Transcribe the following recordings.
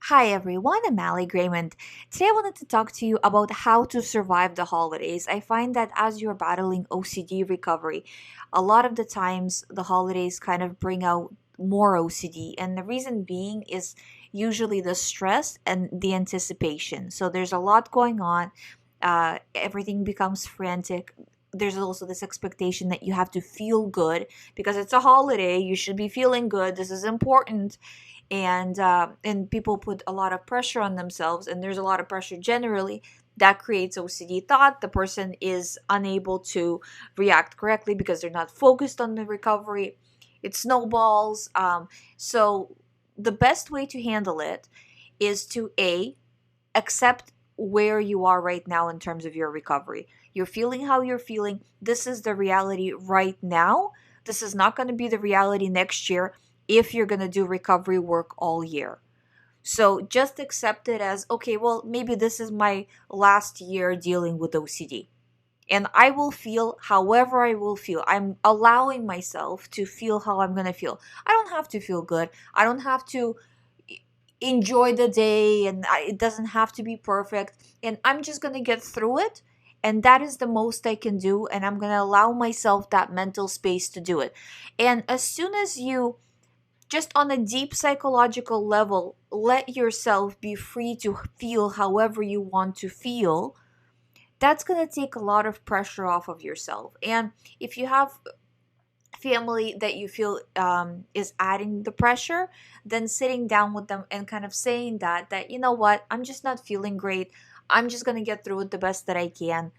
Hi everyone, I'm GREYMOND. Today I wanted to talk to you about how to survive the holidays. I find that as you're battling OCD recovery, a lot of the times the holidays kind of bring out more OCD, and the reason being is usually the stress and the anticipation. So there's a lot going on, everything becomes frantic. There's also this expectation that you have to feel good because it's a holiday, you should be feeling good, this is important, and people put a lot of pressure on themselves, and there's a lot of pressure generally that creates OCD thought. The person is unable to react correctly because they're not focused on the recovery. It snowballs. So the best way to handle it is to accept where you are right now in terms of your recovery. You're feeling how you're feeling. This is the reality right now. This is not going to be the reality next year if you're going to do recovery work all year. So just accept it as okay, well, maybe this is my last year dealing with OCD. And I will feel however I will feel. I'm allowing myself to feel how I'm going to feel. I don't have to feel good. I don't have to enjoy the day, and it doesn't have to be perfect. And I'm just going to get through it. And that is the most I can do. And I'm going to allow myself that mental space to do it. And as soon as you just on a deep psychological level, let yourself be free to feel however you want to feel, that's going to take a lot of pressure off of yourself. And if you have family that you feel is adding the pressure, then sitting down with them and kind of saying that you know what, I'm just not feeling great, I'm just going to get through it the best that I can,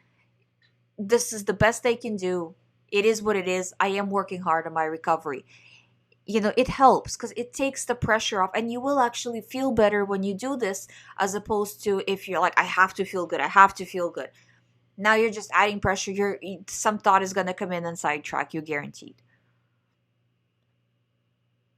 this is the best I can do, it is what it is, I am working hard on my recovery. It helps because it takes the pressure off, and you will actually feel better when you do this, as opposed to if you're like, I have to feel good, I have to feel good. Now you're just adding pressure. Some thought is going to come in and sidetrack you, guaranteed.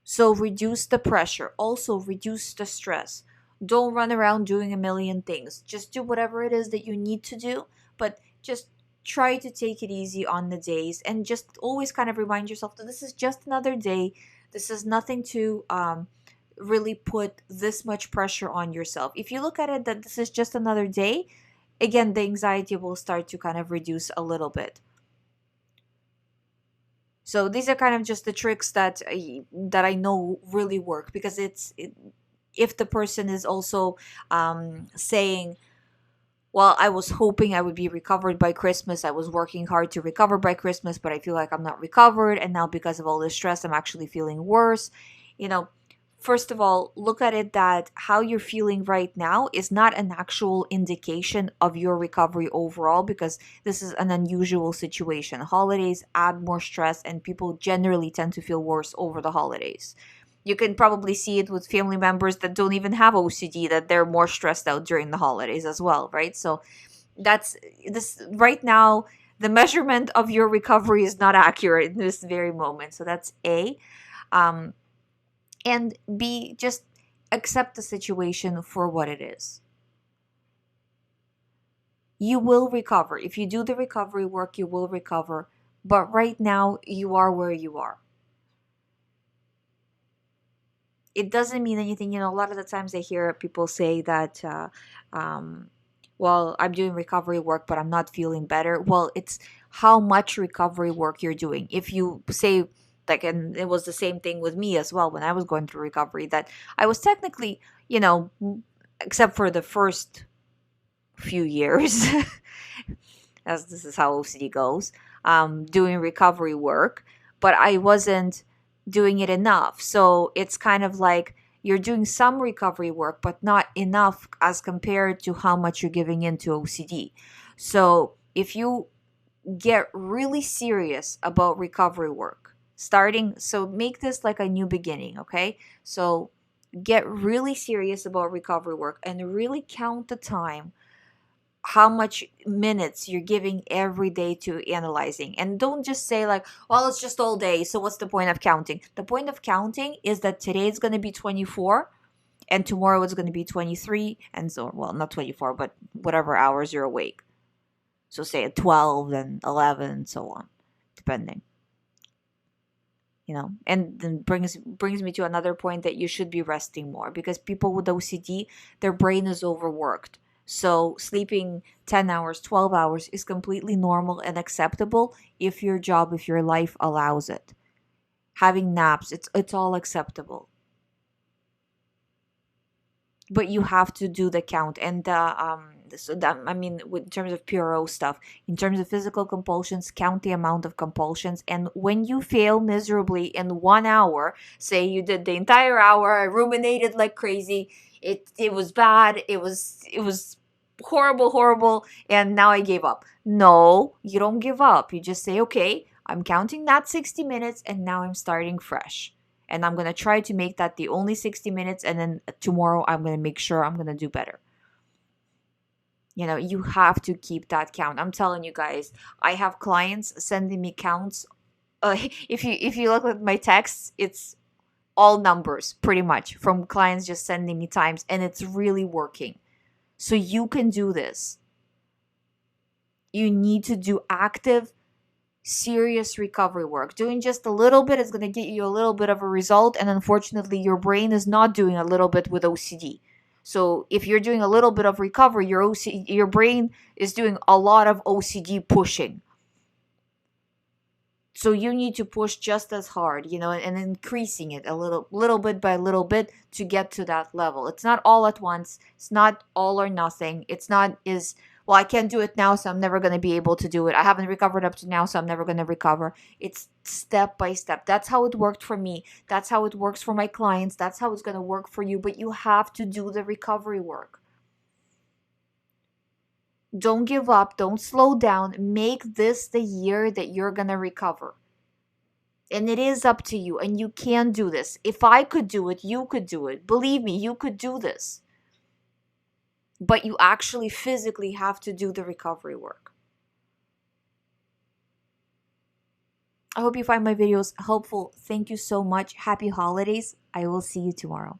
So reduce the pressure, also reduce the stress. Don't run around doing a million things, just do whatever it is that you need to do, but just try to take it easy on the days, and just always kind of remind yourself that this is just another day. This is nothing to really put this much pressure on yourself. If you look at it that this is just another day, again, the anxiety will start to kind of reduce a little bit. So these are kind of just the tricks that I know really work, because if the person is also saying, well, I was hoping I would be recovered by Christmas, I was working hard to recover by Christmas, but I feel like I'm not recovered, and now because of all this stress I'm actually feeling worse. you know First of all, look at it that how you're feeling right now is not an actual indication of your recovery overall, because this is an unusual situation. Holidays add more stress, and people generally tend to feel worse over the holidays. You can probably see it with family members that don't even have OCD, that they're more stressed out during the holidays as well, right? So that's this right now. The measurement of your recovery is not accurate in this very moment. So that's A. Um, and B, just accept the situation for what it is. You will recover. If you do the recovery work, you will recover. But right now, you are where you are. It doesn't mean anything. A lot of the times I hear people say that, well, I'm doing recovery work, but I'm not feeling better. Well, it's how much recovery work you're doing. If you say, like, and it was the same thing with me as well when I was going through recovery, that I was technically, except for the first few years, as this is how OCD goes, doing recovery work, but I wasn't doing it enough. So it's kind of like you're doing some recovery work, but not enough as compared to how much you're giving into OCD. So if you get really serious about recovery work, so make this like a new beginning, okay? So get really serious about recovery work and really count the time, how much minutes you're giving every day to analyzing. And don't just say like, well, it's just all day, so what's the point of counting? The point of counting is that today it's going to be 24 and tomorrow it's going to be 23, and so, well, not 24, but whatever hours you're awake. So say at 12 and 11 and so on, depending. And then brings me to another point, that you should be resting more, because people with OCD, their brain is overworked. So sleeping 10 hours, 12 hours is completely normal and acceptable if your job, if your life allows it. Having naps, it's all acceptable. But you have to do the count. And so that, I mean, in terms of PRO stuff, in terms of physical compulsions, count the amount of compulsions. And when you fail miserably in 1 hour, say you did the entire hour, I ruminated like crazy, it was bad, it was horrible, horrible, and now I gave up. No, you don't give up. You just say, okay, I'm counting that 60 minutes, and now I'm starting fresh, and I'm going to try to make that the only 60 minutes, and then tomorrow I'm going to make sure I'm going to do better. You have to keep that count. I'm telling you guys, I have clients sending me counts. If you look at my texts, it's all numbers pretty much, from clients just sending me times, and it's really working. So you can do this. You need to do active, serious recovery work. Doing just a little bit is going to get you a little bit of a result, and unfortunately your brain is not doing a little bit with OCD. So if you're doing a little bit of recovery, your brain is doing a lot of OCD pushing. So you need to push just as hard, and increasing it a little bit by little bit to get to that level. It's not all at once. It's not all or nothing. It's not is well, I can't do it now, so I'm never going to be able to do it. I haven't recovered up to now, so I'm never going to recover. It's step by step. That's how it worked for me. That's how it works for my clients. That's how it's going to work for you. But you have to do the recovery work. Don't give up. Don't slow down. Make this the year that you're going to recover. And it is up to you, and you can do this. If I could do it, you could do it. Believe me, you could do this. But you actually physically have to do the recovery work. I hope you find my videos helpful. Thank you so much. Happy holidays. I will see you tomorrow.